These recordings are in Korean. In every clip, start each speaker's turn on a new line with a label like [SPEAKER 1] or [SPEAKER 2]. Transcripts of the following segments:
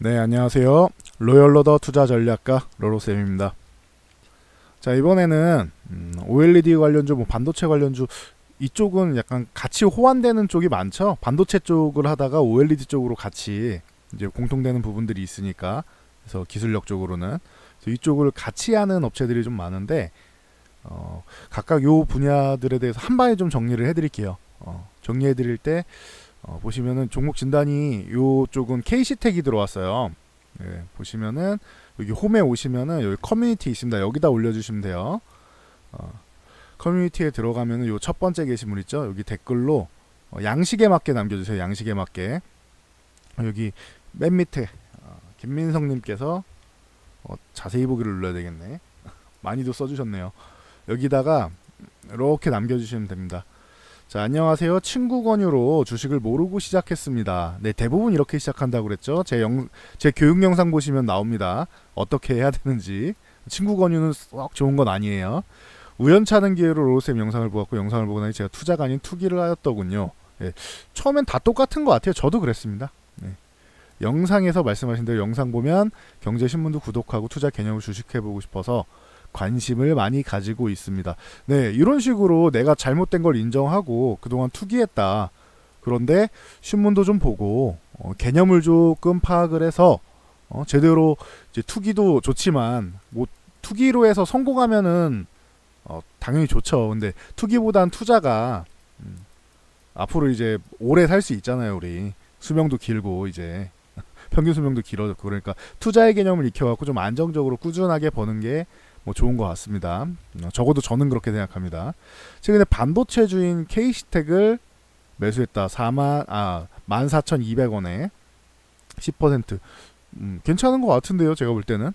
[SPEAKER 1] 네, 안녕하세요. 로열로더 투자 전략가 로로쌤입니다. 자, 이번에는 OLED 관련주, 반도체 관련주 이쪽은 약간 같이 호환되는 쪽이 많죠. 반도체 쪽을 하다가 OLED 쪽으로 같이 이제 공통되는 부분들이 있으니까, 그래서 기술력 쪽으로는 그래서 이쪽을 같이 하는 업체들이 좀 많은데, 각각 요 분야들에 대해서 한 방에 좀 정리를 해드릴게요. 정리해드릴 때 보시면은 종목 진단이 요쪽은 KC텍이 들어왔어요. 네, 보시면은 여기 홈에 오시면은 여기 커뮤니티 있습니다. 여기다 올려주시면 돼요. 커뮤니티에 들어가면은 요 첫 번째 게시물 있죠. 여기 댓글로 양식에 맞게 남겨주세요. 양식에 맞게. 여기 맨 밑에 김민성님께서 자세히 보기를 눌러야 되겠네. 많이도 써주셨네요. 여기다가 이렇게 남겨주시면 됩니다. 자, 안녕하세요. 친구 권유로 주식을 모르고 시작했습니다. 네, 대부분 이렇게 시작한다고 그랬죠. 제 교육 영상 보시면 나옵니다. 어떻게 해야 되는지. 친구 권유는 썩 좋은 건 아니에요. 우연찮은 기회로 로로쌤 영상을 보았고, 영상을 보고 나니 제가 투자가 아닌 투기를 하였더군요. 네, 처음엔 다 똑같은 것 같아요. 저도 그랬습니다. 네. 영상에서 말씀하신 대로 영상 보면 경제신문도 구독하고 투자 개념을 주식해보고 싶어서 관심을 많이 가지고 있습니다. 네, 이런 식으로 내가 잘못된 걸 인정하고 그동안 투기했다. 그런데 신문도 좀 보고 개념을 조금 파악을 해서 제대로 이제 투기도 좋지만 뭐 투기로 해서 성공하면은 당연히 좋죠. 근데 투기보단 투자가 앞으로 이제 오래 살 수 있잖아요. 우리 수명도 길고 이제 평균 수명도 길어졌고 그러니까 투자의 개념을 익혀갖고 좀 안정적으로 꾸준하게 버는 게 뭐 좋은 것 같습니다. 적어도 저는 그렇게 생각합니다. 최근에 반도체 주인 KC텍을 매수했다. 14,200원에 10% 괜찮은 것 같은데요. 제가 볼 때는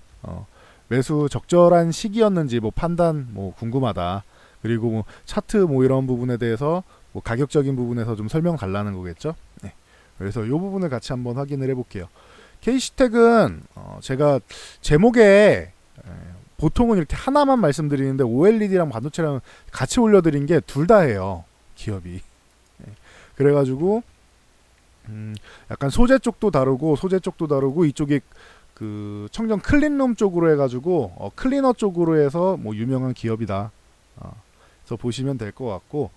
[SPEAKER 1] 매수 적절한 시기였는지 뭐 판단 뭐 궁금하다. 그리고 뭐 차트 뭐 이런 부분에 대해서 뭐 가격적인 부분에서 좀 설명 달라는 거겠죠. 네. 그래서 이 부분을 같이 한번 확인을 해볼게요. KC텍은 제가 제목에 보통은 이렇게 하나만 말씀드리는데 OLED랑 반도체랑 같이 올려드린 게 둘 다 해요. 기업이. 그래가지고 약간 소재 쪽도 다르고 이쪽이 그 청정 클린룸 쪽으로 해가지고 클리너 쪽으로 해서 뭐 유명한 기업이다. 그래서 보시면 될 것 같고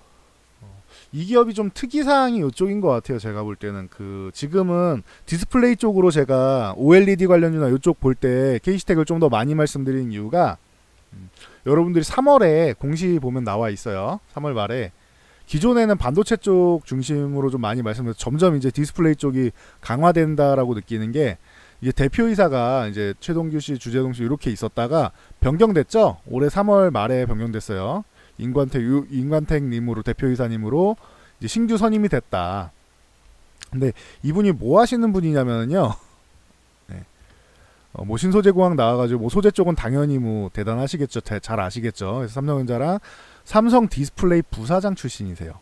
[SPEAKER 1] 이 기업이 좀 특이사항이 이쪽인 것 같아요. 제가 볼 때는 그 지금은 디스플레이 쪽으로 제가 OLED 관련주나 이쪽 볼 때 KC텍을 좀 더 많이 말씀드리는 이유가 여러분들이 3월에 공시 보면 나와 있어요. 3월 말에 기존에는 반도체 쪽 중심으로 좀 많이 말씀드려서 점점 이제 디스플레이 쪽이 강화된다라고 느끼는 게 이제 대표이사가 이제 최동규 씨, 주재동 씨 이렇게 있었다가 변경됐죠. 올해 3월 말에 변경됐어요. 인관택 님으로 대표이사님으로 이제 신규 선임이 됐다. 근데 이분이 뭐 하시는 분이냐면요. 네. 뭐 신소재공학 나와가지고 뭐 소재 쪽은 당연히 뭐 대단하시겠죠. 잘 아시겠죠. 그래서 삼성전자랑 삼성 디스플레이 부사장 출신이세요.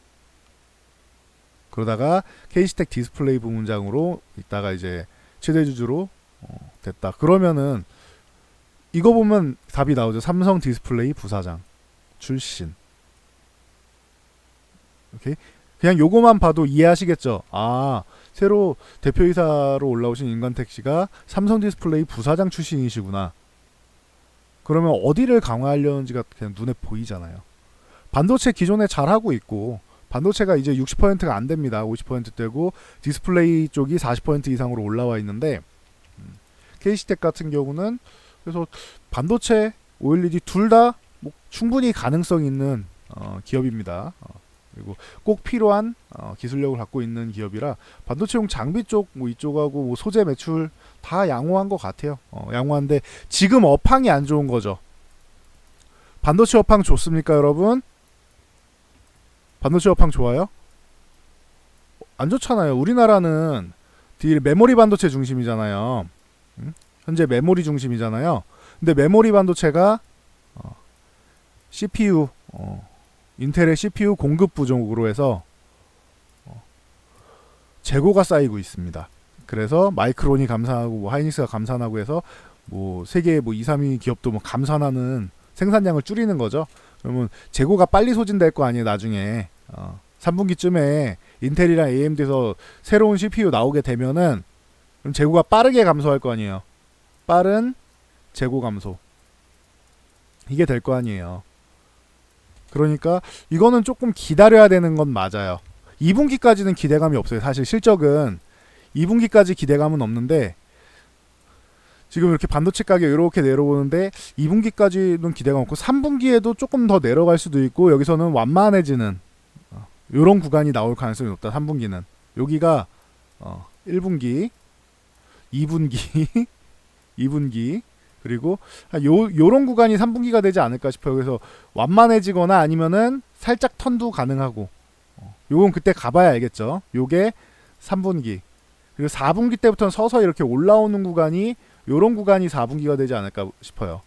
[SPEAKER 1] 그러다가 KC텍 디스플레이 부문장으로 있다가 이제 최대 주주로 됐다. 그러면은 이거 보면 답이 나오죠. 삼성 디스플레이 부사장 출신. 오케이. 그냥 요거만 봐도 이해하시겠죠. 아, 새로 대표이사로 올라오신 인관택 씨가 삼성 디스플레이 부사장 출신이시구나. 그러면 어디를 강화하려는지가 그냥 눈에 보이잖아요. 반도체 기존에 잘하고 있고 반도체가 이제 60%가 안 됩니다. 50%대고 디스플레이 쪽이 40% 이상으로 올라와 있는데 KC텍 같은 경우는 그래서 반도체, OLED 둘 다 뭐 충분히 가능성 있는 기업입니다. 그리고 꼭 필요한 기술력을 갖고 있는 기업이라 반도체용 장비 쪽 뭐 이쪽하고 뭐 소재 매출 다 양호한 것 같아요. 양호한데 지금 업황이 안 좋은 거죠. 반도체 업황 좋습니까, 여러분? 반도체 업황 좋아요? 안 좋잖아요. 우리나라는 메모리 반도체 중심이잖아요. 현재 메모리 중심이잖아요. 근데 메모리 반도체가 CPU 인텔의 CPU 공급 부족으로 해서 재고가 쌓이고 있습니다. 그래서 마이크론이 감산하고 뭐 하이닉스가 감산하고 해서 뭐 세계 뭐 2, 3위 기업도 뭐 감산하는 생산량을 줄이는 거죠. 그러면 재고가 빨리 소진될 거 아니에요. 나중에 3분기쯤에 인텔이랑 AMD에서 새로운 CPU 나오게 되면은 그럼 재고가 빠르게 감소할 거 아니에요. 빠른 재고 감소. 이게 될 거 아니에요. 그러니까 이거는 조금 기다려야 되는 건 맞아요. 2분기까지는 기대감이 없어요. 사실 실적은 2분기까지 기대감은 없는데 지금 이렇게 반도체 가격 이렇게 내려오는데 2분기까지는 기대감 없고 3분기에도 조금 더 내려갈 수도 있고 여기서는 완만해지는 이런 구간이 나올 가능성이 높다. 3분기는 여기가 1분기, 2분기, 2분기 그리고 요런 구간이 3분기가 되지 않을까 싶어요. 그래서 완만해지거나 아니면은 살짝 턴도 가능하고 요건 그때 가봐야 알겠죠. 요게 3분기 그리고 4분기 때부터는 서서히 이렇게 올라오는 구간이 요런 구간이 4분기가 되지 않을까 싶어요.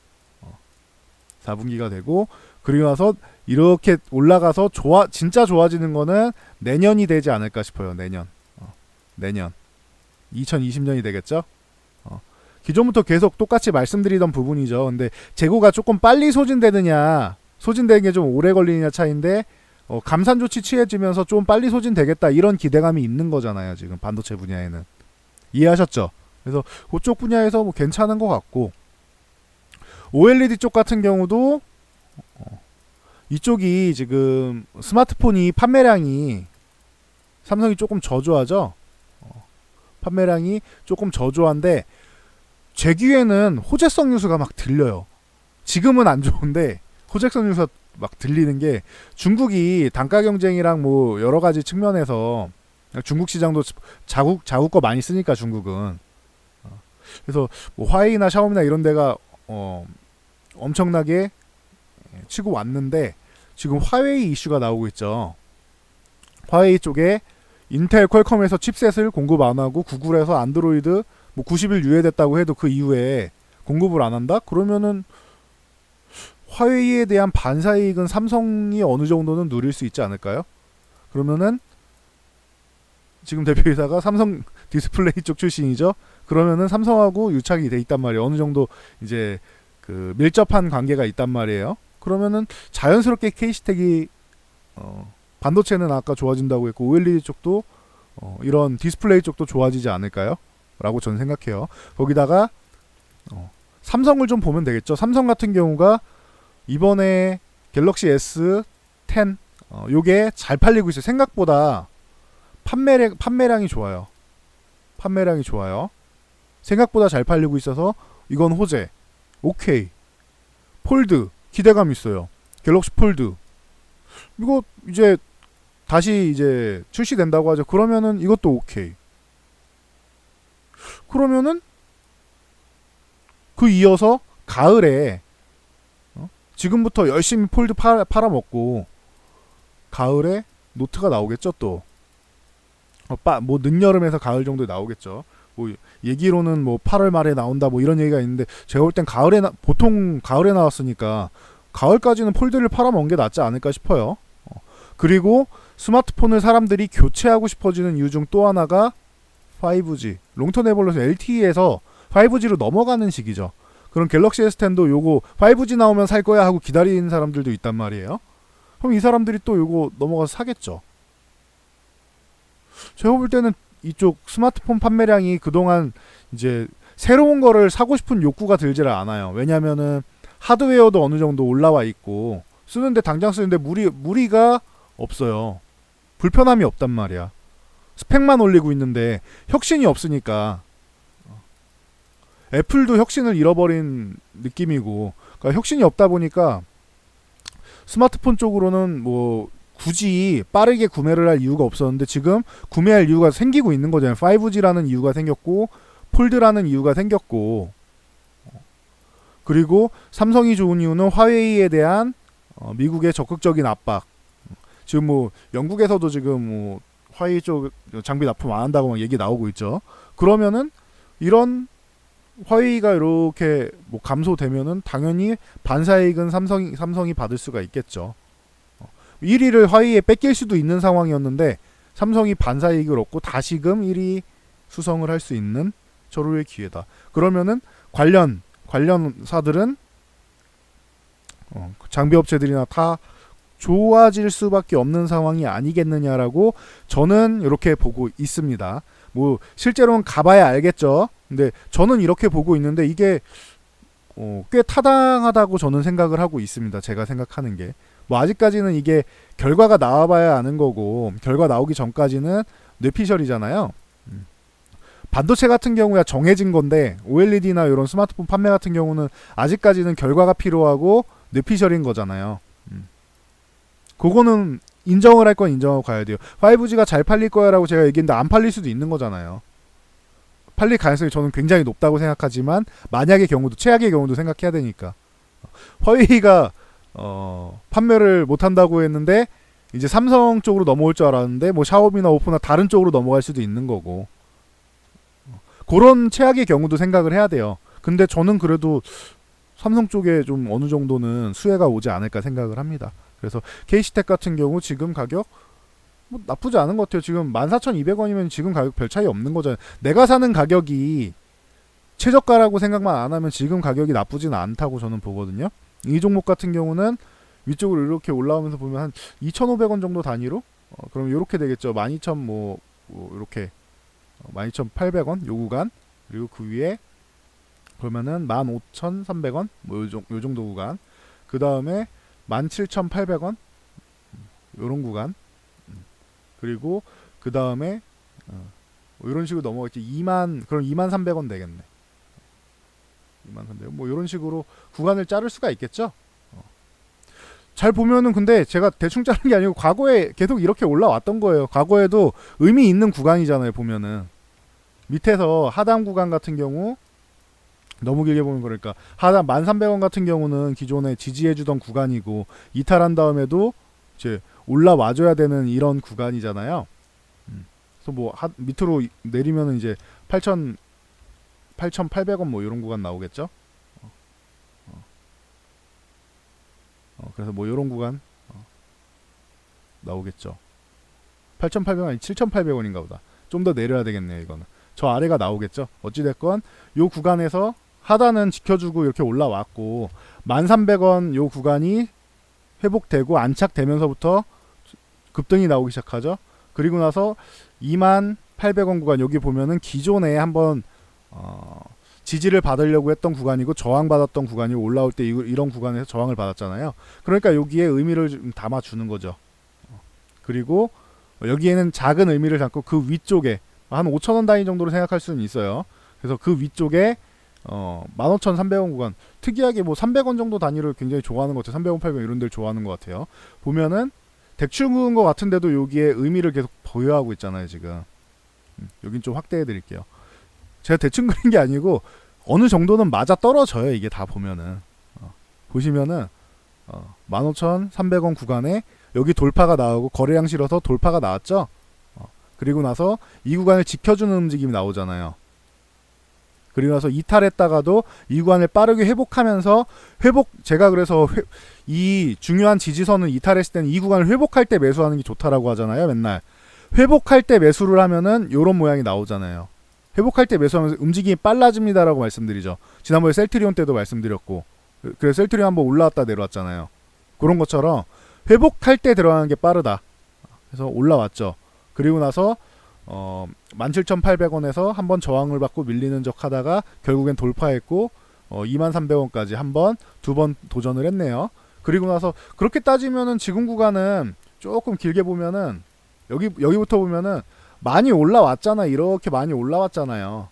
[SPEAKER 1] 4분기가 되고 그리고 나서 이렇게 올라가서 진짜 좋아지는 거는 내년이 되지 않을까 싶어요. 내년 2020년이 되겠죠. 기존부터 계속 똑같이 말씀드리던 부분이죠. 근데 재고가 조금 빨리 소진되느냐 소진되는 게 좀 오래 걸리느냐 차이인데 감산 조치 취해지면서 좀 빨리 소진되겠다 이런 기대감이 있는 거잖아요. 지금 반도체 분야에는 이해하셨죠? 그래서 그쪽 분야에서 뭐 괜찮은 것 같고 OLED 쪽 같은 경우도 이쪽이 지금 스마트폰이 판매량이 삼성이 조금 저조하죠. 판매량이 조금 저조한데 제 귀에는 호재성 뉴스가 막 들려요. 지금은 안 좋은데 호재성 뉴스가 막 들리는 게 중국이 단가 경쟁이랑 뭐 여러 가지 측면에서 중국 시장도 자국 거 많이 쓰니까 중국은 그래서 뭐 화웨이나 샤오미나 이런 데가 엄청나게 치고 왔는데 지금 화웨이 이슈가 나오고 있죠. 화웨이 쪽에 인텔 퀄컴에서 칩셋을 공급 안 하고 구글에서 안드로이드 뭐 90일 유예됐다고 해도 그 이후에 공급을 안 한다? 그러면은 화웨이에 대한 반사이익은 삼성이 어느 정도는 누릴 수 있지 않을까요? 그러면은 지금 대표이사가 삼성 디스플레이 쪽 출신이죠. 그러면은 삼성하고 유착이 돼 있단 말이에요. 어느 정도 이제 그 밀접한 관계가 있단 말이에요. 그러면은 자연스럽게 K시텍이 반도체는 아까 좋아진다고 했고 OLED 쪽도 이런 디스플레이 쪽도 좋아지지 않을까요? 라고 저는 생각해요. 거기다가 삼성을 좀 보면 되겠죠. 삼성 같은 경우가 이번에 갤럭시 S10 요게 잘 팔리고 있어요. 생각보다 판매량이 좋아요. 판매량이 좋아요. 생각보다 잘 팔리고 있어서 이건 호재. 오케이. 폴드 기대감 있어요. 갤럭시 폴드 이거 이제 다시 이제 출시된다고 하죠. 그러면은 이것도 오케이. 그러면은 그 이어서 가을에 지금부터 열심히 폴드 팔아먹고 가을에 노트가 나오겠죠. 또 뭐 늦여름에서 가을 정도에 나오겠죠. 뭐 얘기로는 뭐 8월 말에 나온다 뭐 이런 얘기가 있는데 제가 볼 땐 보통 가을에 나왔으니까 가을까지는 폴드를 팔아먹은 게 낫지 않을까 싶어요. 그리고 스마트폰을 사람들이 교체하고 싶어지는 이유 중 또 하나가 5G 롱턴 에볼루션 LTE에서 5G로 넘어가는 시기죠. 그럼 갤럭시 S10도 요거 5G 나오면 살 거야 하고 기다리는 사람들도 있단 말이에요. 그럼 이 사람들이 또 요거 넘어가서 사겠죠. 제가 볼 때는 이쪽 스마트폰 판매량이 그동안 이제 새로운 거를 사고 싶은 욕구가 들지를 않아요. 왜냐면은 하드웨어도 어느 정도 올라와 있고 쓰는데 당장 쓰는데 무리가 없어요. 불편함이 없단 말이야. 스펙만 올리고 있는데 혁신이 없으니까 애플도 혁신을 잃어버린 느낌이고 그러니까 혁신이 없다 보니까 스마트폰 쪽으로는 뭐 굳이 빠르게 구매를 할 이유가 없었는데 지금 구매할 이유가 생기고 있는 거잖아요. 5G라는 이유가 생겼고 폴드라는 이유가 생겼고 그리고 삼성이 좋은 이유는 화웨이에 대한 미국의 적극적인 압박. 지금 뭐 영국에서도 지금 뭐 화웨이 쪽 장비 납품 안 한다고 막 얘기 나오고 있죠. 그러면은 이런 화웨이가 이렇게 뭐 감소되면은 당연히 반사이익은 삼성이 받을 수가 있겠죠. 1위를 화웨이에 뺏길 수도 있는 상황이었는데 삼성이 반사이익을 얻고 다시금 1위 수성을 할 수 있는 절호의 기회다. 그러면은 관련사들은 장비 업체들이나 다 좋아질 수밖에 없는 상황이 아니겠느냐라고 저는 이렇게 보고 있습니다. 뭐 실제로는 가봐야 알겠죠. 근데 저는 이렇게 보고 있는데 이게 꽤 타당하다고 저는 생각을 하고 있습니다. 제가 생각하는 게. 뭐 아직까지는 이게 결과가 나와봐야 아는 거고 결과 나오기 전까지는 뇌피셜이잖아요. 반도체 같은 경우야 정해진 건데 OLED나 이런 스마트폰 판매 같은 경우는 아직까지는 결과가 필요하고 뇌피셜인 거잖아요. 그거는 인정을 할 건 인정하고 가야 돼요. 5G가 잘 팔릴 거야 라고 제가 얘기했는데 안 팔릴 수도 있는 거잖아요. 팔릴 가능성이 저는 굉장히 높다고 생각하지만 만약의 경우도 최악의 경우도 생각해야 되니까. 화웨이가 판매를 못한다고 했는데 이제 삼성 쪽으로 넘어올 줄 알았는데 뭐 샤오미나 오포나 다른 쪽으로 넘어갈 수도 있는 거고 그런 최악의 경우도 생각을 해야 돼요. 근데 저는 그래도 삼성 쪽에 좀 어느 정도는 수혜가 오지 않을까 생각을 합니다. 그래서 KC텍 같은 경우 지금 가격 뭐 나쁘지 않은 것 같아요. 지금 14,200원이면 지금 가격 별 차이 없는 거잖아요. 내가 사는 가격이 최저가라고 생각만 안 하면 지금 가격이 나쁘지는 않다고 저는 보거든요. 이 종목 같은 경우는 위쪽으로 이렇게 올라오면서 보면 한 2,500원 정도 단위로 그럼 이렇게 되겠죠. 12,000 뭐 이렇게 12,800원 요 구간 그리고 그 위에 그러면은 15,300원 뭐 요 정도 구간 그 다음에 17,800원 요런 구간 그리고 그 다음에 이런 식으로 넘어갔지 23,000원 되겠네. 23,000원 뭐 이런 식으로 구간을 자를 수가 있겠죠. 잘 보면은 근데 제가 대충 자른 게 아니고 과거에 계속 이렇게 올라왔던 거예요. 과거에도 의미 있는 구간이잖아요. 보면은 밑에서 하단 구간 같은 경우 너무 길게 보면 그러니까 하단 13,000원 같은 경우는 기존에 지지해주던 구간이고 이탈한 다음에도 이제 올라와줘야 되는 이런 구간이잖아요. 그래서 뭐 밑으로 내리면은 이제 8,800원 뭐 이런 구간 나오겠죠. 그래서 뭐 이런 구간 나오겠죠. 8,800원 아니 7,800원인가 보다. 좀 더 내려야 되겠네요. 이거는 저 아래가 나오겠죠. 어찌됐건 요 구간에서 하단은 지켜주고 이렇게 올라왔고 13,000원 요 구간이 회복되고 안착되면서부터 급등이 나오기 시작하죠. 그리고 나서 28,000원 구간 여기 보면은 기존에 한번 지지를 받으려고 했던 구간이고 저항받았던 구간이 올라올 때 이런 구간에서 저항을 받았잖아요. 그러니까 여기에 의미를 좀 담아주는 거죠. 그리고 여기에는 작은 의미를 담고 그 위쪽에 한 5,000원 단위 정도로 생각할 수는 있어요. 그래서 그 위쪽에 15,300원 구간 특이하게 뭐 300원 정도 단위를 굉장히 좋아하는 것 같아요. 300원, 800원 이런 데를 좋아하는 것 같아요. 보면은 대충 그은 것 같은데도 여기에 의미를 계속 보유하고 있잖아요. 지금 여긴 좀 확대해 드릴게요. 제가 대충 그린 게 아니고 어느 정도는 맞아 떨어져요. 이게 다 보면은 보시면은 15,300원 구간에 여기 돌파가 나오고 거래량 실어서 돌파가 나왔죠. 그리고 나서 이 구간을 지켜주는 움직임이 나오잖아요. 그리고 나서 이탈했다가도 이 구간을 빠르게 회복하면서 제가 그래서 이 중요한 지지선을 이탈했을 때는 이 구간을 회복할 때 매수하는 게 좋다라고 하잖아요. 맨날 회복할 때 매수를 하면은 요런 모양이 나오잖아요. 회복할 때 매수하면서 움직임이 빨라집니다라고 말씀드리죠. 지난번에 셀트리온 때도 말씀드렸고 그래서 셀트리온 한번 올라왔다 내려왔잖아요. 그런 것처럼 회복할 때 들어가는 게 빠르다. 그래서 올라왔죠. 그리고 나서 17,800원에서 한번 저항을 받고 밀리는 적 하다가 결국엔 돌파했고 23,000원까지 한번 두 번 도전을 했네요. 그리고 나서 그렇게 따지면은 지금 구간은 조금 길게 보면은 여기부터 보면은 많이 올라왔잖아. 이렇게 많이 올라왔잖아요.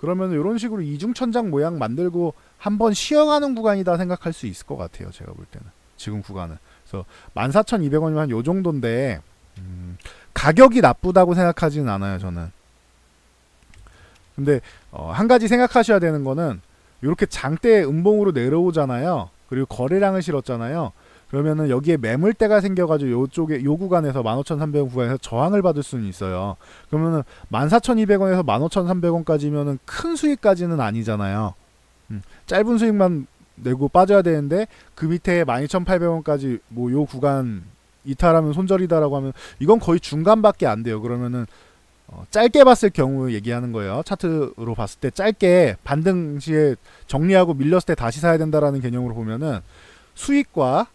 [SPEAKER 1] 그러면 이런 식으로 이중천장 모양 만들고 한번 쉬어가는 구간이다 생각할 수 있을 것 같아요. 제가 볼 때는 지금 구간은. 그래서 14,200원이면 한 요 정도인데 가격이 나쁘다고 생각하지는 않아요. 저는. 근데 한 가지 생각하셔야 되는 거는 이렇게 장대 음봉으로 내려오잖아요. 그리고 거래량을 실었잖아요. 그러면은 여기에 매물대가 생겨가지고 요쪽에 요 구간에서 15,300원 구간에서 저항을 받을 수는 있어요. 그러면은 14,200원에서 15,300원까지면은 큰 수익까지는 아니잖아요. 짧은 수익만 내고 빠져야 되는데 그 밑에 12,800원까지 뭐 요 구간 이탈하면 손절이다라고 하면 이건 거의 중간밖에 안 돼요. 그러면은 짧게 봤을 경우 얘기하는 거예요. 차트로 봤을 때 짧게 반등 시에 정리하고 밀렸을 때 다시 사야 된다라는 개념으로 보면은 수익과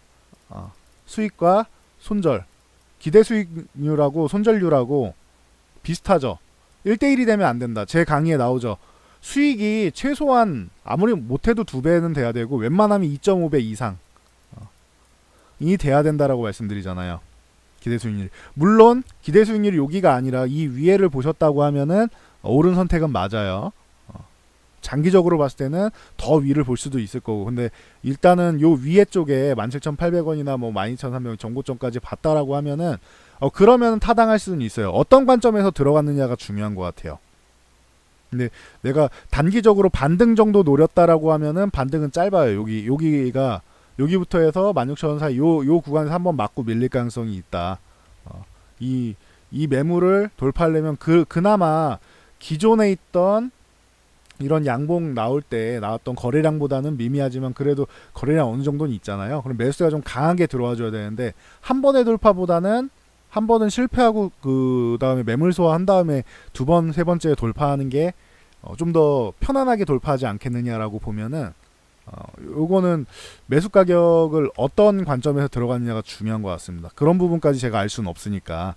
[SPEAKER 1] 손절 기대 수익률하고 손절률하고 비슷하죠. 1대1이 되면 안 된다. 제 강의에 나오죠. 수익이 최소한 아무리 못해도 2배는 돼야 되고 웬만하면 2.5배 이상 이 돼야 된다라고 말씀드리잖아요. 기대 수익률. 물론 기대 수익률이 여기가 아니라 이 위에를 보셨다고 하면은 옳은 선택은 맞아요. 장기적으로 봤을 때는 더 위를 볼 수도 있을 거고. 근데 일단은 요 위에 쪽에 17,800원이나 뭐 12,300원 정고점까지 봤다라고 하면은 그러면 타당할 수는 있어요. 어떤 관점에서 들어갔느냐가 중요한 것 같아요. 근데 내가 단기적으로 반등 정도 노렸다라고 하면은 반등은 짧아요. 여기부터 해서 16,000원 사이 요 구간에서 한번 맞고 밀릴 가능성이 있다. 이 매물을 돌파하려면 그나마 기존에 있던 이런 양봉 나올 때 나왔던 거래량보다는 미미하지만 그래도 거래량 어느 정도는 있잖아요. 그럼 매수가 좀 강하게 들어와 줘야 되는데 한 번의 돌파보다는 한 번은 실패하고 그 다음에 매물 소화한 다음에 두 번, 세 번째 돌파하는 게 좀 더 편안하게 돌파하지 않겠느냐라고 보면은 요거는 매수 가격을 어떤 관점에서 들어갔느냐가 중요한 것 같습니다. 그런 부분까지 제가 알 수는 없으니까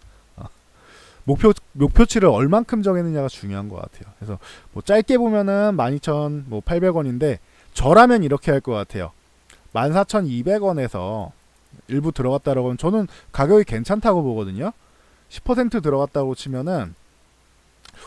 [SPEAKER 1] 목표치를 얼만큼 정했느냐가 중요한 것 같아요. 그래서 뭐 짧게 보면은 12,800원인데 저라면 이렇게 할 것 같아요. 14,200원에서 일부 들어갔다라고 하면 저는 가격이 괜찮다고 보거든요. 10% 들어갔다고 치면은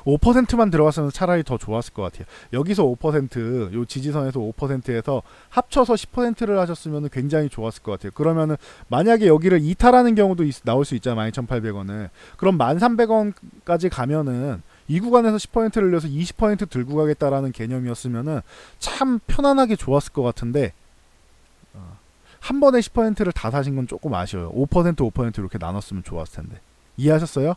[SPEAKER 1] 5%만 들어갔으면 차라리 더 좋았을 것 같아요. 여기서 5%, 요 지지선에서 5%에서 합쳐서 10%를 하셨으면 굉장히 좋았을 것 같아요. 그러면은 만약에 여기를 이탈하는 경우도 나올 수 있잖아요. 12,800원을. 그럼 13,000원까지 가면은 이 구간에서 10%를 내서 20% 들고 가겠다라는 개념이었으면은 참 편안하게 좋았을 것 같은데 한 번에 10%를 다 사신 건 조금 아쉬워요. 5% 이렇게 나눴으면 좋았을 텐데. 이해하셨어요?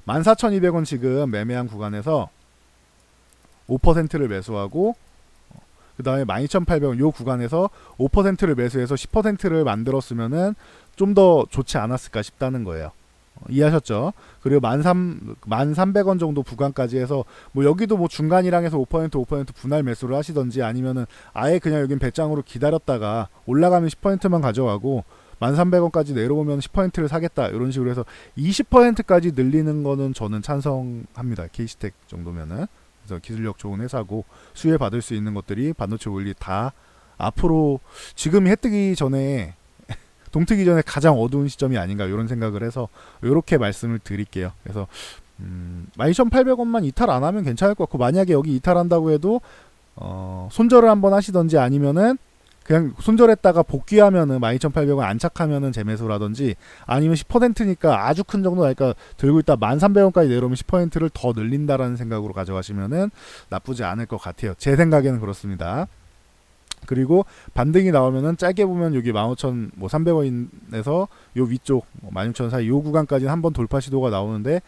[SPEAKER 1] 14,200원 지금 매매한 구간에서 5%를 매수하고 그 다음에 12,800원 요 구간에서 5%를 매수해서 10%를 만들었으면은 좀 더 좋지 않았을까 싶다는 거예요. 이해하셨죠? 그리고 13,000원 정도 구간까지 해서 뭐 여기도 뭐 중간이랑 해서 5% 분할 매수를 하시던지 아니면은 아예 그냥 여긴 배짱으로 기다렸다가 올라가면 10%만 가져가고 13,000원까지 내려오면 10%를 사겠다 이런 식으로 해서 20%까지 늘리는 거는 저는 찬성합니다. 케이스텍 정도면은. 그래서 기술력 좋은 회사고 수혜 받을 수 있는 것들이 반도체 원리 다 앞으로 지금이 해 뜨기 전에 동트기 전에 가장 어두운 시점이 아닌가 이런 생각을 해서 이렇게 말씀을 드릴게요. 그래서 12,800원만 이탈 안 하면 괜찮을 것 같고 만약에 여기 이탈한다고 해도 손절을 한번 하시던지 아니면은 그냥 손절했다가 복귀하면은 12,800원 안착하면은 재매수라든지 아니면 10%니까 아주 큰 정도 나니까 들고 있다 13,000원까지 내려오면 10%를 더 늘린다라는 생각으로 가져가시면은 나쁘지 않을 것 같아요. 제 생각에는 그렇습니다. 그리고 반등이 나오면은 짧게 보면 여기 15,300원에서 요 위쪽 16,000원 사이 요 구간까지는 한번 돌파 시도가 나오는데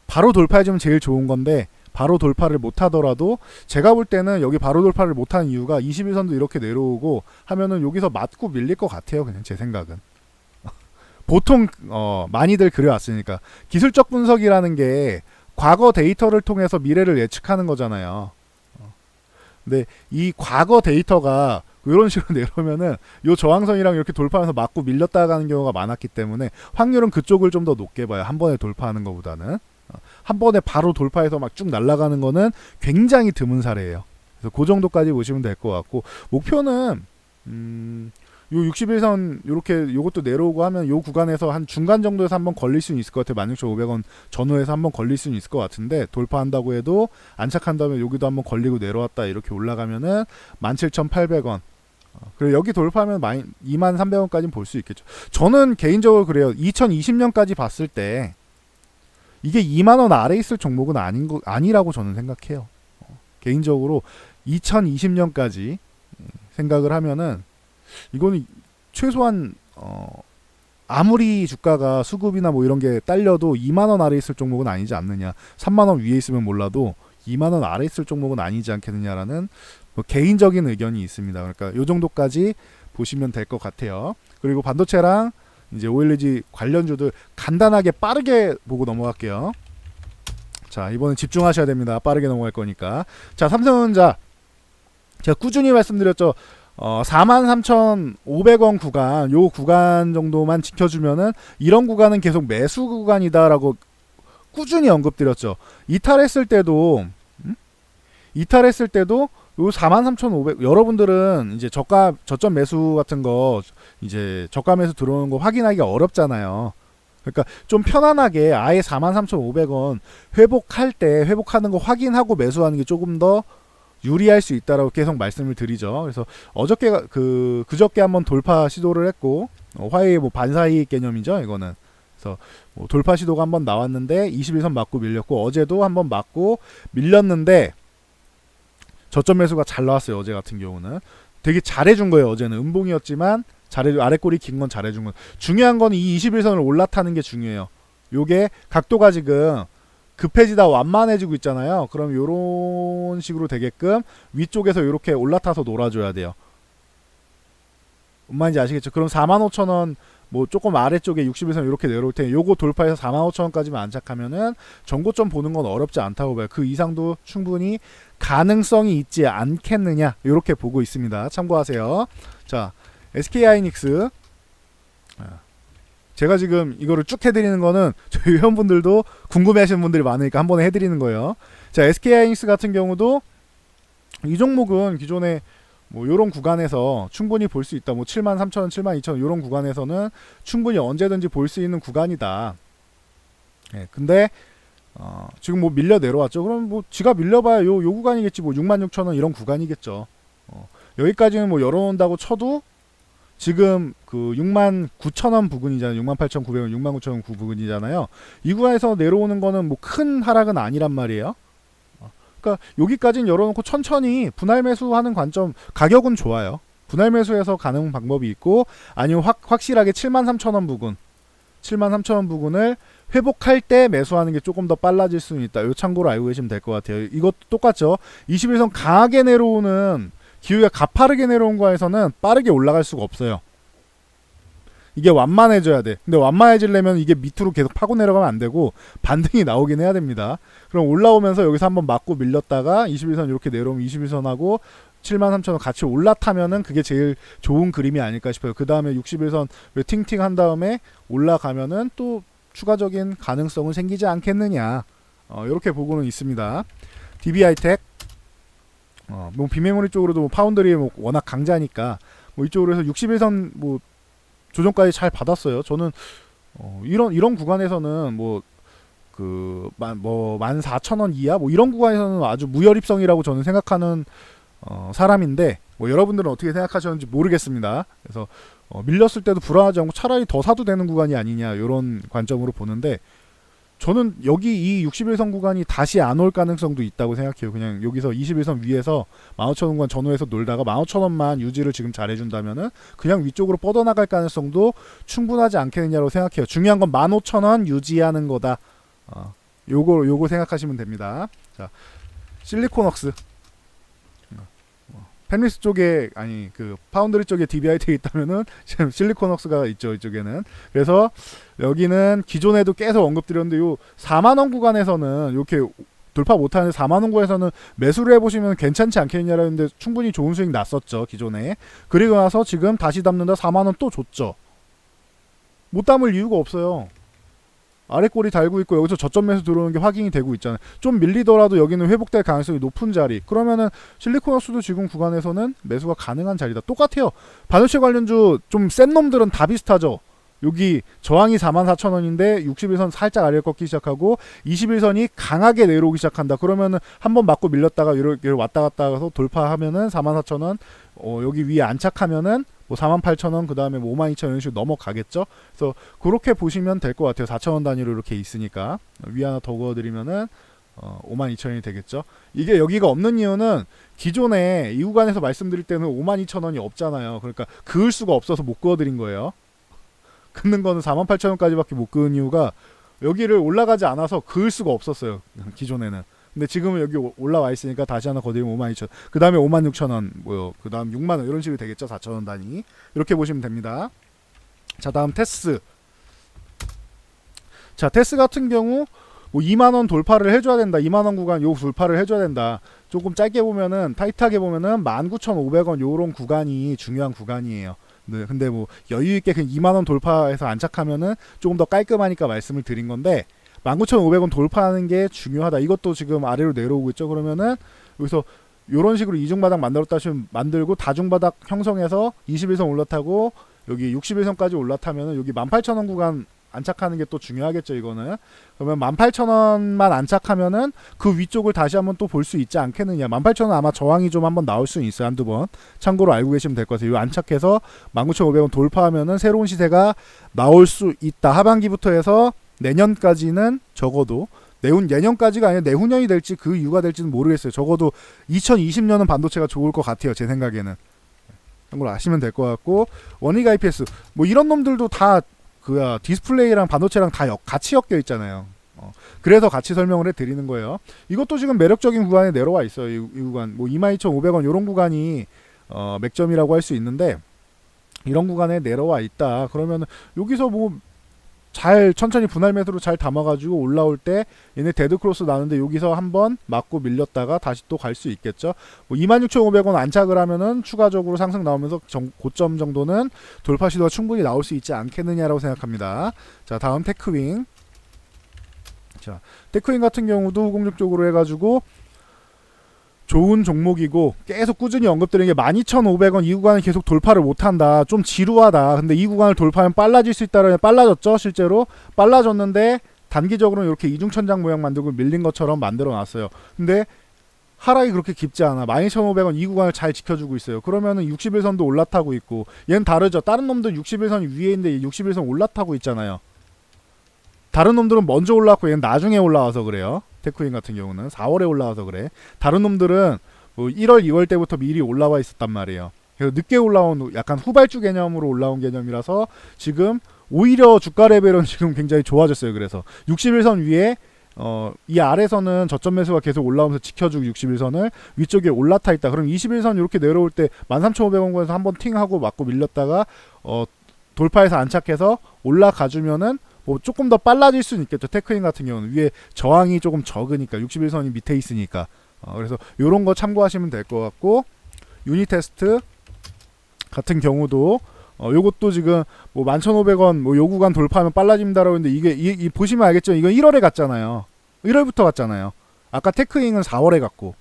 [SPEAKER 1] 바로 돌파해주면 제일 좋은 건데 바로 돌파를 못하더라도 제가 볼 때는 여기 바로 돌파를 못하는 이유가 21선도 이렇게 내려오고 하면은 여기서 맞고 밀릴 것 같아요. 그냥 제 생각은 보통 많이들 그려왔으니까 기술적 분석이라는 게 과거 데이터를 통해서 미래를 예측하는 거잖아요. 근데 이 과거 데이터가 이런 식으로 내려오면은 요 저항선이랑 이렇게 돌파하면서 맞고 밀렸다 가는 경우가 많았기 때문에 확률은 그쪽을 좀 더 높게 봐요. 한 번에 돌파하는 것보다는. 한 번에 바로 돌파해서 막 쭉 날아가는 거는 굉장히 드문 사례예요. 그래서 그 정도까지 보시면 될 것 같고 목표는 요 61선 요렇게 요것도 내려오고 하면 요 구간에서 한 중간 정도에서 한번 걸릴 수는 있을 것 같아요. 16,500원 전후에서 한번 걸릴 수는 있을 것 같은데 돌파한다고 해도 안착한 다음에 여기도 한번 걸리고 내려왔다 이렇게 올라가면은 17,800원 그리고 여기 돌파하면 23,000원까지는 볼 수 있겠죠. 저는 개인적으로 그래요. 2020년까지 봤을 때 이게 2만원 아래 있을 종목은 아니라고 저는 생각해요. 개인적으로 2020년까지 생각을 하면은 이거는 최소한 아무리 주가가 수급이나 뭐 이런 게 딸려도 2만원 아래 있을 종목은 아니지 않느냐. 3만원 위에 있으면 몰라도 2만원 아래 있을 종목은 아니지 않겠느냐라는 뭐 개인적인 의견이 있습니다. 그러니까 요 정도까지 보시면 될 것 같아요. 그리고 반도체랑 이제 OLED 관련주들 간단하게 빠르게 보고 넘어갈게요. 자, 이번엔 집중하셔야 됩니다. 빠르게 넘어갈 거니까. 자, 삼성전자 제가 꾸준히 말씀드렸죠. 43,500원 구간, 요 구간 정도만 지켜주면은 이런 구간은 계속 매수 구간이다라고 꾸준히 언급드렸죠. 이탈했을 때도 요 43,500 여러분들은 이제 저점 매수 같은 거 이제 저가 매수 들어오는 거 확인하기가 어렵잖아요. 그러니까 좀 편안하게 아예 43,500원 회복할 때 회복하는 거 확인하고 매수하는 게 조금 더 유리할 수 있다라고 계속 말씀을 드리죠. 그래서 어저께 그저께 한번 돌파 시도를 했고 화해 뭐 반사이 개념이죠, 이거는. 그래서 뭐 돌파 시도가 한번 나왔는데 21선 맞고 밀렸고 어제도 한번 맞고 밀렸는데 저점 매수가 잘 나왔어요. 어제 같은 경우는 되게 잘해준 거예요. 어제는 음봉이었지만 아래꼬리 긴 건 잘해준 건. 중요한 건 이 21선을 올라타는 게 중요해요. 요게 각도가 지금 급해지다 완만해지고 있잖아요. 그럼 요런 식으로 되게끔 위쪽에서 이렇게 올라타서 놀아줘야 돼요. 뭔 말인지 아시겠죠? 그럼 45,000원 뭐 조금 아래쪽에 61선 이렇게 내려올 테니 요거 돌파해서 45,000원까지만 안착하면은 전고점 보는 건 어렵지 않다고 봐요. 그 이상도 충분히 가능성이 있지 않겠느냐 이렇게 보고 있습니다. 참고하세요. 자, SK하이닉스 제가 지금 이거를 쭉 해드리는 거는 저희 회원분들도 궁금해하시는 분들이 많으니까 한 번에 해드리는 거예요. 자, SK하이닉스 같은 경우도 이 종목은 기존에 뭐 요런 구간에서 충분히 볼 수 있다. 뭐 73,000원, 72,000원 요런 구간에서는 충분히 언제든지 볼 수 있는 구간이다. 예, 근데 지금 뭐 밀려 내려왔죠. 그럼 뭐 지가 밀려봐야 요 구간이겠지. 뭐 66,000원 이런 구간이겠죠. 여기까지는 뭐 열어놓는다고 쳐도 지금 그 69,000원 부근이잖아요. 68,900원, 69,000원 부근이잖아요. 이 구간에서 내려오는 거는 뭐 큰 하락은 아니란 말이에요. 그러니까 여기까지는 열어놓고 천천히 분할 매수하는 관점, 가격은 좋아요. 분할 매수해서 가는 방법이 있고 아니면 확실하게 73,000원 부근 73,000원 부근을 회복할 때 매수하는 게 조금 더 빨라질 수는 있다. 요 참고로 알고 계시면 될 것 같아요. 이것도 똑같죠. 21선 강하게 내려오는 기회가 가파르게 내려온 거에서는 빠르게 올라갈 수가 없어요. 이게 완만해져야 돼. 근데 완만해지려면 이게 밑으로 계속 파고 내려가면 안 되고 반등이 나오긴 해야 됩니다. 그럼 올라오면서 여기서 한번 맞고 밀렸다가 21선 이렇게 내려오면 21선하고 73,000원 같이 올라타면은 그게 제일 좋은 그림이 아닐까 싶어요. 그 다음에 61선 팅팅 한 다음에 올라가면은 또 추가적인 가능성은 생기지 않겠느냐. 이렇게 보고는 있습니다. DB하이텍 뭐 비메모리 쪽으로도 뭐 파운드리 뭐 워낙 강자니까 뭐 이쪽으로 해서 61선 뭐 조정까지 잘 받았어요. 저는 이런 구간에서는 뭐 14,000원 이하 뭐 이런 구간에서는 아주 무혈입성이라고 저는 생각하는 사람인데 뭐 여러분들은 어떻게 생각하셨는지 모르겠습니다. 그래서 밀렸을 때도 불안하지 않고 차라리 더 사도 되는 구간이 아니냐 이런 관점으로 보는데 저는 여기 이 61선 구간이 다시 안 올 가능성도 있다고 생각해요. 그냥 여기서 21선 위에서 15,000원권 전후에서 놀다가 15,000원만 유지를 지금 잘해준다면은 그냥 위쪽으로 뻗어나갈 가능성도 충분하지 않겠느냐고 생각해요. 중요한 건 15,000원 유지하는 거다. 요거 생각하시면 됩니다. 자, 실리콘웍스 펜리스 쪽에 아니 그 파운드리 쪽에 DB하이텍이 있다면은 지금 실리콘웍스가 있죠. 이쪽에는. 그래서 여기는 기존에도 계속 언급드렸는데 요 4만원 구간에서는 이렇게 돌파 못하는 4만원 구간에서는 매수를 해보시면 괜찮지 않겠냐라고 했는데 충분히 좋은 수익 났었죠. 기존에. 그리고 나서 지금 다시 담는다 4만원 또 줬죠. 못 담을 이유가 없어요. 아래꼬리 달고 있고 여기서 저점 매수 들어오는 게 확인이 되고 있잖아요. 좀 밀리더라도 여기는 회복될 가능성이 높은 자리. 그러면은 실리콘웍스도 지금 구간에서는 매수가 가능한 자리다. 똑같아요. 반도체 관련주 좀 센 놈들은 다 비슷하죠. 여기 저항이 44,000원인데 61선 살짝 아래로 꺾기 시작하고 21선이 강하게 내려오기 시작한다. 그러면은 한번 맞고 밀렸다가 이렇게 왔다 갔다 해서 돌파하면은 44,000원 여기 위에 안착하면은 뭐 48,000원 그 다음에 뭐 52,000원 이런 식으로 넘어가겠죠. 그래서 그렇게 보시면 될 것 같아요. 4,000원 단위로 이렇게 있으니까 위 하나 더 그어드리면은 52,000원이 되겠죠. 이게 여기가 없는 이유는 기존에 이 구간에서 말씀드릴 때는 52,000원이 없잖아요. 그러니까 그을 수가 없어서 못 그어드린 거예요. 긋는 거는 48,000원까지밖에 못 그은 이유가 여기를 올라가지 않아서 그을 수가 없었어요. 기존에는. 근데 지금은 여기 올라와 있으니까 다시 하나 거드리면 52,000원. 그 다음에 56,000원, 그 다음 6만원 이런 식으로 되겠죠. 4,000원 단위. 이렇게 보시면 됩니다. 자, 다음 테스. 자, 테스 같은 경우 뭐 2만원 돌파를 해줘야 된다. 2만원 구간 요 돌파를 해줘야 된다. 조금 짧게 보면은 타이트하게 보면은 19,500원 요런 구간이 중요한 구간이에요. 네, 근데 뭐 여유 있게 그냥 2만원 돌파해서 안착하면은 조금 더 깔끔하니까 말씀을 드린 건데 19,500원 돌파하는 게 중요하다. 이것도 지금 아래로 내려오고 있죠. 그러면은 여기서 이런 식으로 이중바닥 만들었다 하시면 만들고 다중바닥 형성해서 21선 올라타고 여기 61선까지 올라타면은 여기 18,000원 구간 안착하는 게 또 중요하겠죠. 이거는 그러면 18,000원만 안착하면은 그 위쪽을 다시 한번 또 볼 수 있지 않겠느냐. 18,000원 아마 저항이 좀 한번 나올 수 있어요. 한두 번 참고로 알고 계시면 될 것 같아요. 이 안착해서 19,500원 돌파하면은 새로운 시세가 나올 수 있다. 하반기부터 해서 내년까지는 적어도 내년까지가 아니라 내후년이 될지 그 이유가 될지는 모르겠어요. 적어도 2020년은 반도체가 좋을 것 같아요. 제 생각에는 그런 걸 아시면 될 것 같고 원익 IPS 뭐 이런 놈들도 다 디스플레이랑 반도체랑 다 같이 엮여 있잖아요. 그래서 같이 설명을 해드리는 거예요. 이것도 지금 매력적인 구간에 내려와 있어요. 이 구간 뭐 22,500원 이런 구간이 맥점이라고 할 수 있는데 이런 구간에 내려와 있다. 그러면 여기서 뭐 잘 천천히 분할 매수로 잘 담아가지고 올라올 때 얘네 데드크로스 나는데 여기서 한번 맞고 밀렸다가 다시 또 갈 수 있겠죠. 뭐 26,500원 안착을 하면은 추가적으로 상승 나오면서 고점 정도는 돌파 시도가 충분히 나올 수 있지 않겠느냐라고 생각합니다. 자, 다음 테크윙. 자, 테크윙 같은 경우도 공격적으로 해가지고 좋은 종목이고 계속 꾸준히 언급드리는 게 12,500원 이 구간을 계속 돌파를 못한다. 좀 지루하다. 근데 이 구간을 돌파하면 빨라질 수 있다라면 빨라졌죠. 실제로 빨라졌는데 단기적으로는 이렇게 이중천장 모양 만들고 밀린 것처럼 만들어 놨어요. 근데 하락이 그렇게 깊지 않아. 12,500원 이 구간을 잘 지켜주고 있어요. 그러면은 61선도 올라타고 있고 얘는 다르죠. 다른 놈들 61선 위에 있는데 61선 올라타고 있잖아요. 다른 놈들은 먼저 올라왔고 얘는 나중에 올라와서 그래요. 테크윙 같은 경우는 4월에 올라와서 그래. 다른 놈들은 뭐 1월, 2월 때부터 미리 올라와 있었단 말이에요. 그래서 늦게 올라온 약간 후발주 개념으로 올라온 개념이라서 지금 오히려 주가 레벨은 지금 굉장히 좋아졌어요. 그래서 61선 위에 이 아래선은 저점 매수가 계속 올라오면서 지켜주고 61선을 위쪽에 올라타 있다. 그럼 21선 이렇게 내려올 때 13,500원에서 한번 팅하고 맞고 밀렸다가 돌파해서 안착해서 올라가주면은 뭐 조금 더 빨라질 수는 있겠죠. 테크인 같은 경우는 위에 저항이 조금 적으니까 61선이 밑에 있으니까 그래서 요런 거 참고하시면 될 것 같고 유니 테스트 같은 경우도 요것도 지금 뭐 11,500원 뭐 요 구간 돌파하면 빨라집니다라고 했는데 이게 보시면 알겠죠. 이건 1월에 갔잖아요. 1월부터 갔잖아요. 아까 테크잉은 4월에 갔고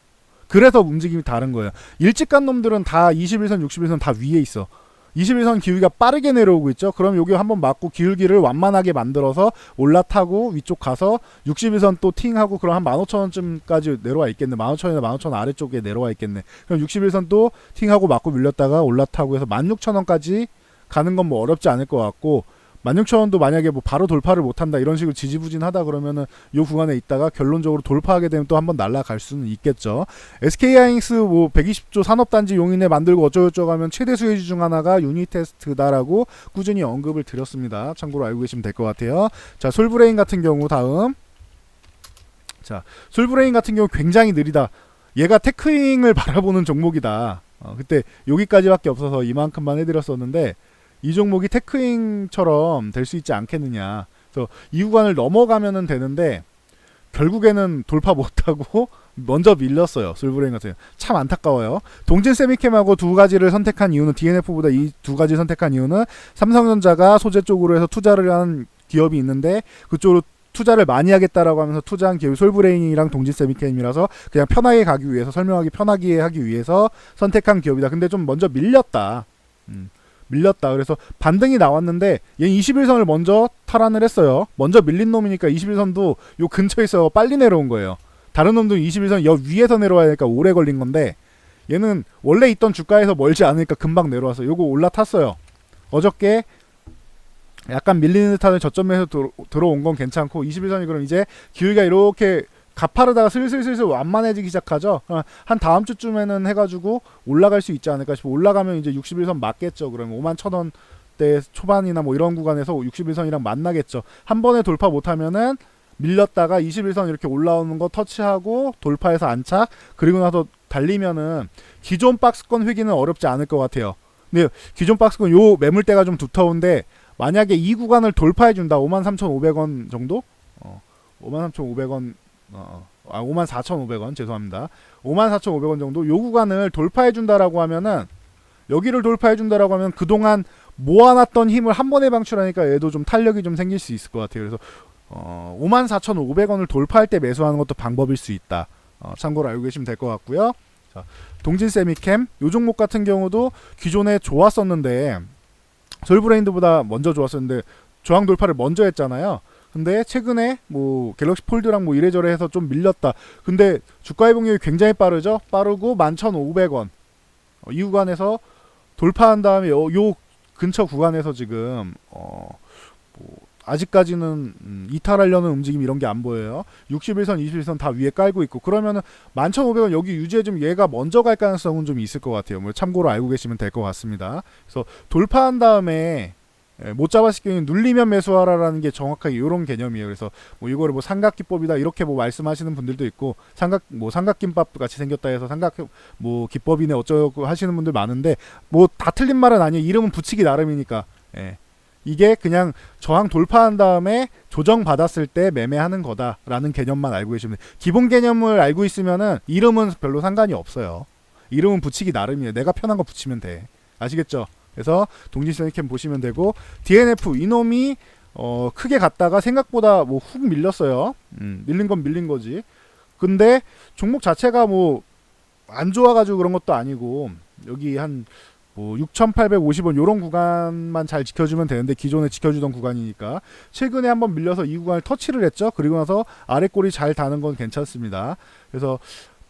[SPEAKER 1] 그래서 움직임이 다른 거예요. 일찍 간 놈들은 다 21선, 61선 다 위에 있어. 21선 기울기가 빠르게 내려오고 있죠. 그럼 여기 한번 맞고 기울기를 완만하게 만들어서 올라타고 위쪽 가서 61선 또 팅하고 그럼 한 15,000원쯤까지 내려와 있겠네. 15,000원이나 15,000원 아래쪽에 내려와 있겠네. 그럼 61선 또 팅하고 맞고 밀렸다가 올라타고 해서 16,000원까지 가는 건 뭐 어렵지 않을 것 같고 16,000원도 만약에 뭐 바로 돌파를 못한다 이런 식으로 지지부진하다 그러면은 이 구간에 있다가 결론적으로 돌파하게 되면 또 한번 날아갈 수는 있겠죠. SK하이닉스 뭐 120조 산업단지 용인에 만들고 어쩌고저쩌고 하면 최대 수혜주 중 하나가 유니테스트다라고 꾸준히 언급을 드렸습니다. 참고로 알고 계시면 될 것 같아요. 자, 솔브레인 같은 경우 다음. 자, 솔브레인 같은 경우 굉장히 느리다. 얘가 테크잉을 바라보는 종목이다. 그때 여기까지밖에 없어서 이만큼만 해드렸었는데 이 종목이 테크잉처럼 될 수 있지 않겠느냐. 그래서 이 구간을 넘어가면은 되는데 결국에는 돌파 못하고 먼저 밀렸어요. 솔브레인 같은 경우. 참 안타까워요. 동진 세미캠하고 두 가지를 선택한 이유는 DNF보다 이 두 가지 선택한 이유는 삼성전자가 소재 쪽으로 해서 투자를 한 기업이 있는데 그쪽으로 투자를 많이 하겠다라고 하면서 투자한 기업이 솔브레인이랑 동진 세미캠이라서 그냥 편하게 가기 위해서 설명하기 편하게 하기 위해서 선택한 기업이다. 근데 좀 먼저 밀렸다. 밀렸다. 그래서 반등이 나왔는데 얘 21선을 먼저 탈환을 했어요. 먼저 밀린 놈이니까 21선도 요 근처에 있어 빨리 내려온 거예요. 다른 놈들은 21선 여 위에서 내려와야 되니까 오래 걸린 건데 얘는 원래 있던 주가에서 멀지 않으니까 금방 내려와서 요거 올라탔어요. 어저께 약간 밀리는 듯한 저점에서 들어온 건 괜찮고 21선이 그럼 이제 기울기가 이렇게 가파르다가 슬슬 완만해지기 시작하죠. 한 다음 주쯤에는 해가지고 올라갈 수 있지 않을까 싶어. 올라가면 이제 61선 맞겠죠. 그러면 51,000원대 초반이나 뭐 이런 구간에서 61선이랑 만나겠죠. 한 번에 돌파 못하면은 밀렸다가 21선 이렇게 올라오는 거 터치하고 돌파해서 안착 그리고 나서 달리면은 기존 박스권 회귀는 어렵지 않을 것 같아요. 근데 기존 박스권 요 매물대가 좀 두터운데 만약에 이 구간을 돌파해준다. 53,500원 정도? 53,500원 54,500원 죄송합니다. 54,500원 정도 요 구간을 돌파해준다라고 하면은 여기를 돌파해준다라고 하면 그동안 모아놨던 힘을 한 번에 방출하니까 얘도 좀 탄력이 좀 생길 수 있을 것 같아요. 그래서 54,500원을 돌파할 때 매수하는 것도 방법일 수 있다. 참고로 알고 계시면 될 것 같고요. 자, 동진 세미캠 요 종목 같은 경우도 기존에 좋았었는데 솔브레인드보다 먼저 좋았었는데 저항 돌파를 먼저 했잖아요. 근데 최근에 뭐 갤럭시 폴드랑 뭐 이래저래 해서 좀 밀렸다. 근데 주가 회복률이 굉장히 빠르죠. 빠르고 11,500원 이 구간에서 돌파한 다음에 요 근처 구간에서 지금 뭐 아직까지는 이탈하려는 움직임 이런 게 안 보여요. 61선, 21선 다 위에 깔고 있고 그러면은 11,500원 여기 유지해주면 얘가 먼저 갈 가능성은 좀 있을 것 같아요. 뭐 참고로 알고 계시면 될 것 같습니다. 그래서 돌파한 다음에 못 잡았을 경우에 눌리면 매수하라라는 게 정확하게 이런 개념이에요. 그래서 뭐 이거를 뭐 삼각기법이다 이렇게 뭐 말씀하시는 분들도 있고 삼각김밥 같이 생겼다 해서 삼각 뭐 기법이네 어쩌고 하시는 분들 많은데 뭐 다 틀린 말은 아니에요. 이름은 붙이기 나름이니까. 이게 그냥 저항 돌파한 다음에 조정 받았을 때 매매하는 거다라는 개념만 알고 계시면 돼요. 기본 개념을 알고 있으면은 이름은 별로 상관이 없어요. 이름은 붙이기 나름이에요. 내가 편한 거 붙이면 돼. 아시겠죠? 그래서 동진세미캠 보시면 되고 DNF 이놈이 크게 갔다가 생각보다 뭐 훅 밀렸어요. 밀린 건 밀린 거지. 근데 종목 자체가 뭐 안 좋아가지고 그런 것도 아니고 여기 한 뭐 6,850원 요런 구간만 잘 지켜주면 되는데 기존에 지켜주던 구간이니까 최근에 한번 밀려서 이 구간을 터치를 했죠. 그리고 나서 아래 꼬리 잘 다는 건 괜찮습니다. 그래서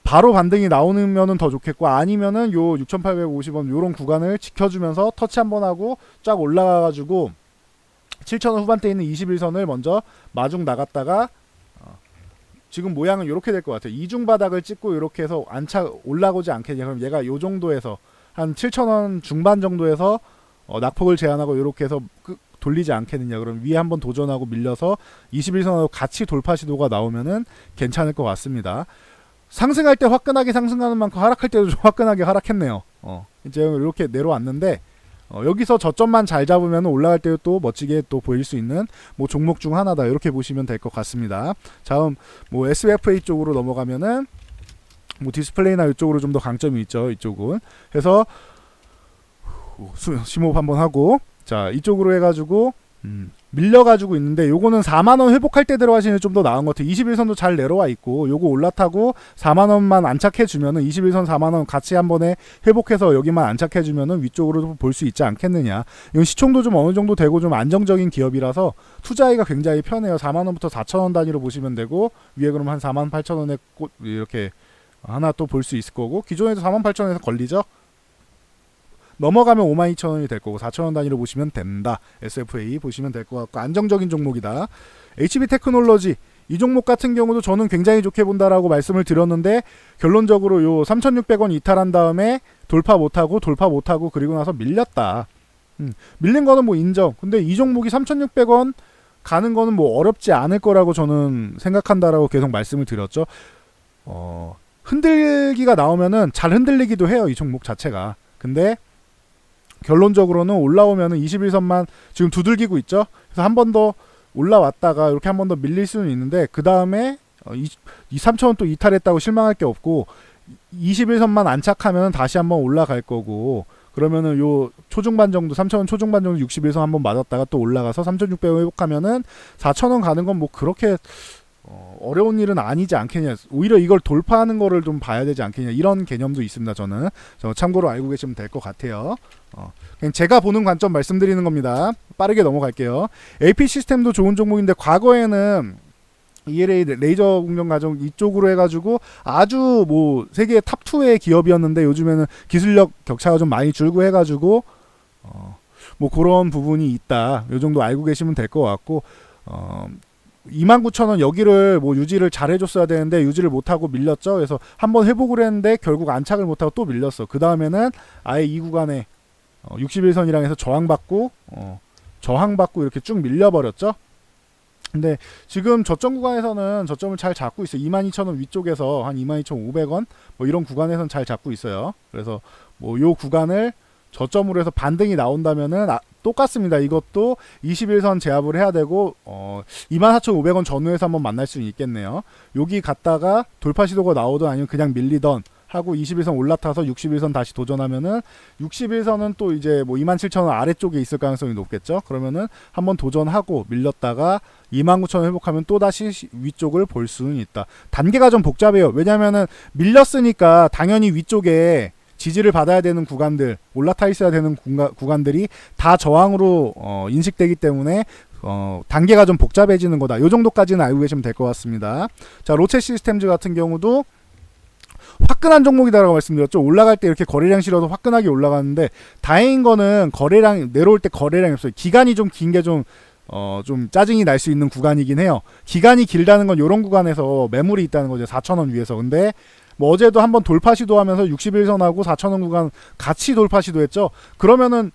[SPEAKER 1] 바로 반등이 나오면은 더 좋겠고 아니면은 요 6,850원 요런 구간을 지켜주면서 터치 한번 하고 쫙 올라가가지고 7,000원 후반대에 있는 21선을 먼저 마중 나갔다가 지금 모양은 이렇게 될 것 같아요. 이중 바닥을 찍고 이렇게 해서 안차 올라오지 않겠냐. 그럼 얘가 요 정도에서 한 7,000원 중반 정도에서 낙폭을 제한하고 이렇게 해서 돌리지 않겠느냐. 그럼 위에 한번 도전하고 밀려서 21선하고 같이 돌파 시도가 나오면은 괜찮을 것 같습니다. 상승할 때 화끈하게 상승하는 만큼 하락할 때도 좀 화끈하게 하락했네요. 이제 이렇게 내려왔는데 여기서 저점만 잘 잡으면 올라갈 때 또 멋지게 또 보일 수 있는 뭐 종목 중 하나다. 이렇게 보시면 될 것 같습니다. 다음 뭐 SFA 쪽으로 넘어가면은 뭐 디스플레이나 이쪽으로 좀 더 강점이 있죠. 이쪽은. 그래서 심호흡 한번 하고 자 이쪽으로 해가지고 밀려가지고 있는데 요거는 4만원 회복할 때 들어가시는 좀 더 나은 것 같아요. 21선도 잘 내려와 있고 요거 올라타고 4만원만 안착해주면은 21선 4만원 같이 한 번에 회복해서 여기만 안착해주면은 위쪽으로 볼 수 있지 않겠느냐. 이건 시총도 좀 어느 정도 되고 좀 안정적인 기업이라서 투자하기가 굉장히 편해요. 4만원부터 4천원 단위로 보시면 되고 위에 그럼 한 48,000원에 이렇게 하나 또 볼 수 있을 거고 기존에도 48,000원에서 걸리죠. 넘어가면 52,000원이 될 거고 4,000원 단위로 보시면 된다. SFA 보시면 될 것 같고 안정적인 종목이다. HB테크놀로지 이 종목 같은 경우도 저는 굉장히 좋게 본다라고 말씀을 드렸는데 결론적으로 요 3,600원 이탈한 다음에 돌파 못하고 그리고 나서 밀렸다. 밀린 거는 뭐 인정. 근데 이 종목이 3,600원 가는 거는 뭐 어렵지 않을 거라고 저는 생각한다라고 계속 말씀을 드렸죠. 흔들기가 나오면은 잘 흔들리기도 해요. 이 종목 자체가. 근데 결론적으로는 올라오면은 21선만 지금 두들기고 있죠. 그래서 한 번 더 올라왔다가 이렇게 한 번 더 밀릴 수는 있는데 그 다음에 3,000원 또 이탈했다고 실망할 게 없고 21선만 안착하면 다시 한번 올라갈 거고 그러면은 요 초중반 정도 3,000원 초중반 정도 61선 한번 맞았다가 또 올라가서 3,600원 회복하면은 4,000원 가는 건 뭐 그렇게 어려운 일은 아니지 않겠냐. 오히려 이걸 돌파하는 거를 좀 봐야 되지 않겠냐. 이런 개념도 있습니다. 저는 참고로 알고 계시면 될 것 같아요. 그냥 제가 보는 관점 말씀드리는 겁니다. 빠르게 넘어갈게요. AP 시스템도 좋은 종목인데 과거에는 ELA 레이저 공정 가정 이쪽으로 해가지고 아주 뭐 세계 탑2의 기업이었는데 요즘에는 기술력 격차가 좀 많이 줄고 해가지고 뭐 그런 부분이 있다. 요 정도 알고 계시면 될 것 같고 29,000원 여기를 뭐 유지를 잘 해줬어야 되는데 유지를 못하고 밀렸죠. 그래서 한번 회복을 했는데 결국 안착을 못하고 또 밀렸어. 그 다음에는 아예 이 구간에 61선이랑 해서 저항받고 이렇게 쭉 밀려버렸죠. 근데 지금 저점 구간에서는 저점을 잘 잡고 있어요. 22,000원 위쪽에서 한 22,500원 뭐 이런 구간에서는 잘 잡고 있어요. 그래서 뭐 요 구간을 저점으로 해서 반등이 나온다면은 똑같습니다. 이것도 21선 제압을 해야 되고 24,500원 전후에서 한번 만날 수 있겠네요. 여기 갔다가 돌파 시도가 나오든 아니면 그냥 밀리던 하고 21선 올라타서 61선 다시 도전하면은 61선은 또 이제 뭐 27,000원 아래쪽에 있을 가능성이 높겠죠. 그러면은 한번 도전하고 밀렸다가 29,000원 회복하면 또 다시 위쪽을 볼 수는 있다. 단계가 좀 복잡해요. 왜냐면은 밀렸으니까 당연히 위쪽에 지지를 받아야 되는 구간들, 올라타 있어야 되는 구간들이 다 저항으로 인식되기 때문에 단계가 좀 복잡해지는 거다. 요 정도까지는 알고 계시면 될 것 같습니다. 자, 로체 시스템즈 같은 경우도 화끈한 종목이다라고 말씀드렸죠. 올라갈 때 이렇게 거래량 실어도 화끈하게 올라가는데 다행인 거는 거래량 내려올 때 거래량이 없어요. 기간이 좀 긴 게 좀 짜증이 날 수 있는 구간이긴 해요. 기간이 길다는 건 이런 구간에서 매물이 있다는 거죠. 4,000원 위에서. 근데 뭐 어제도 한번 돌파 시도하면서 61선하고 4,000원 구간 같이 돌파 시도했죠. 그러면은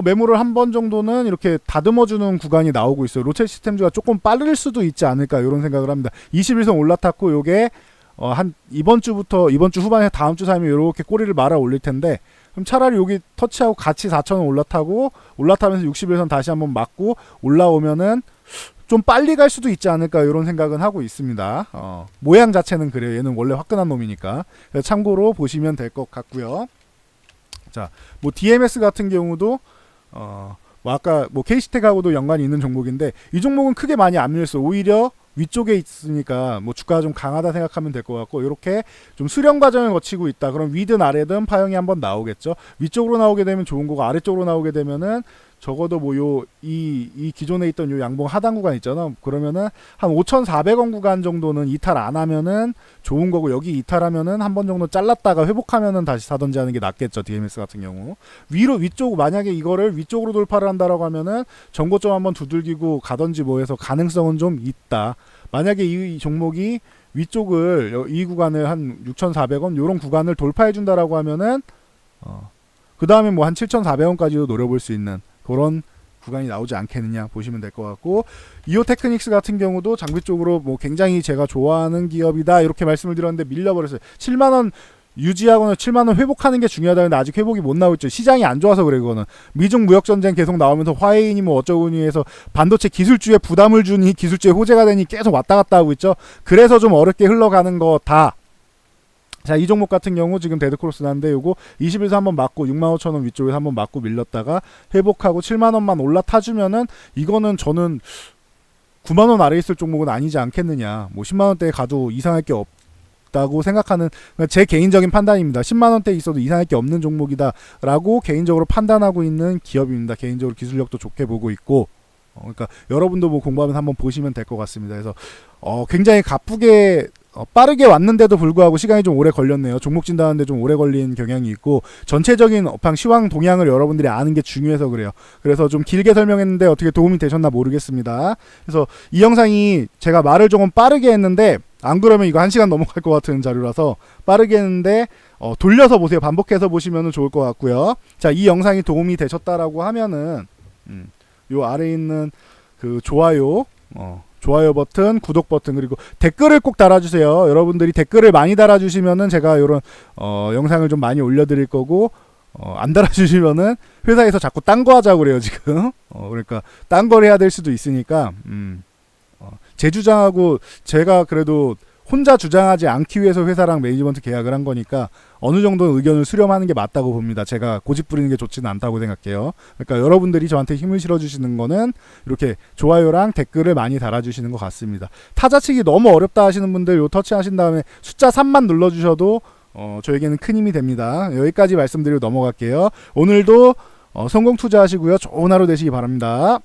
[SPEAKER 1] 매물을 한 번 정도는 이렇게 다듬어주는 구간이 나오고 있어요. 로체 시스템즈가 조금 빠를 수도 있지 않을까 이런 생각을 합니다. 21선 올라탔고 요게 한 이번 주 후반에 다음 주 사이면 이렇게 꼬리를 말아 올릴 텐데 그럼 차라리 여기 터치하고 같이 4,000원 올라타면서 61선 다시 한번 맞고 올라오면은 좀 빨리 갈 수도 있지 않을까 이런 생각은 하고 있습니다. 모양 자체는 그래요. 얘는 원래 화끈한 놈이니까. 참고로 보시면 될 것 같고요. 자, 뭐 DMS 같은 경우도 뭐 아까 뭐 K시텍하고도 연관이 있는 종목인데 이 종목은 크게 많이 안 밀렸어. 오히려 위쪽에 있으니까 뭐 주가가 좀 강하다 생각하면 될 것 같고 이렇게 좀 수렴 과정을 거치고 있다. 그럼 위든 아래든 파형이 한번 나오겠죠. 위쪽으로 나오게 되면 좋은 거고 아래쪽으로 나오게 되면은 적어도 뭐 이 기존에 있던 요 양봉 하단 구간 있잖아. 그러면은 한 5,400원 구간 정도는 이탈 안 하면은 좋은 거고 여기 이탈하면은 한 번 정도 잘랐다가 회복하면은 다시 사던지 하는 게 낫겠죠. DMS 같은 경우. 위쪽 만약에 이거를 위쪽으로 돌파를 한다라고 하면은 전고점 한번 두들기고 가던지 뭐 해서 가능성은 좀 있다. 만약에 이 종목이 위쪽을 이 구간을 한 6,400원 요런 구간을 돌파해 준다라고 하면은 그다음에 뭐 한 7,400원까지도 노려볼 수 있는 그런 구간이 나오지 않겠느냐 보시면 될 것 같고 이오테크닉스 같은 경우도 장비 쪽으로 뭐 굉장히 제가 좋아하는 기업이다 이렇게 말씀을 드렸는데 밀려버렸어요. 7만원 유지하거나 7만원 회복하는 게 중요하다는데 아직 회복이 못 나오고 있죠. 시장이 안 좋아서 그래. 그거는 미중 무역전쟁 계속 나오면서 화해인이 뭐 어쩌고니 해서 반도체 기술주에 부담을 주니 기술주에 호재가 되니 계속 왔다 갔다 하고 있죠. 그래서 좀 어렵게 흘러가는 거다. 자, 이 종목 같은 경우 지금 데드크로스 나는데 요거 21선 한번 맞고 65,000원 위쪽에서 한번 맞고 밀렸다가 회복하고 7만원만 올라타주면은 이거는 저는 9만원 아래에 있을 종목은 아니지 않겠느냐. 뭐 10만원대에 가도 이상할 게 없다고 생각하는 제 개인적인 판단입니다. 10만원대에 있어도 이상할 게 없는 종목이다 라고 개인적으로 판단하고 있는 기업입니다. 개인적으로 기술력도 좋게 보고 있고 그러니까 여러분도 뭐 공부하면서 한번 보시면 될 것 같습니다. 그래서 굉장히 가쁘게 빠르게 왔는데도 불구하고 시간이 좀 오래 걸렸네요. 종목 진단하는데 좀 오래 걸린 경향이 있고 전체적인 업황 시황 동향을 여러분들이 아는 게 중요해서 그래요. 그래서 좀 길게 설명했는데 어떻게 도움이 되셨나 모르겠습니다. 그래서 이 영상이 제가 말을 조금 빠르게 했는데 안 그러면 이거 1시간 넘어갈 것 같은 자료라서 빠르게 했는데 돌려서 보세요. 반복해서 보시면 좋을 것 같고요. 자, 이 영상이 도움이 되셨다라고 하면은 요 아래에 있는 그 좋아요 버튼, 구독 버튼 그리고 댓글을 꼭 달아주세요. 여러분들이 댓글을 많이 달아주시면은 제가 이런 영상을 좀 많이 올려드릴 거고 안 달아주시면은 회사에서 자꾸 딴 거 하자고 그래요 지금. 그러니까 딴 걸 해야 될 수도 있으니까 제 주장하고 제가 그래도 혼자 주장하지 않기 위해서 회사랑 매니지먼트 계약을 한 거니까 어느 정도 의견을 수렴하는 게 맞다고 봅니다. 제가 고집 부리는 게 좋지는 않다고 생각해요. 그러니까 여러분들이 저한테 힘을 실어주시는 거는 이렇게 좋아요랑 댓글을 많이 달아주시는 것 같습니다. 타자치기 너무 어렵다 하시는 분들 요 터치하신 다음에 숫자 3만 눌러주셔도 저에게는 큰 힘이 됩니다. 여기까지 말씀드리고 넘어갈게요. 오늘도 성공 투자하시고요. 좋은 하루 되시기 바랍니다.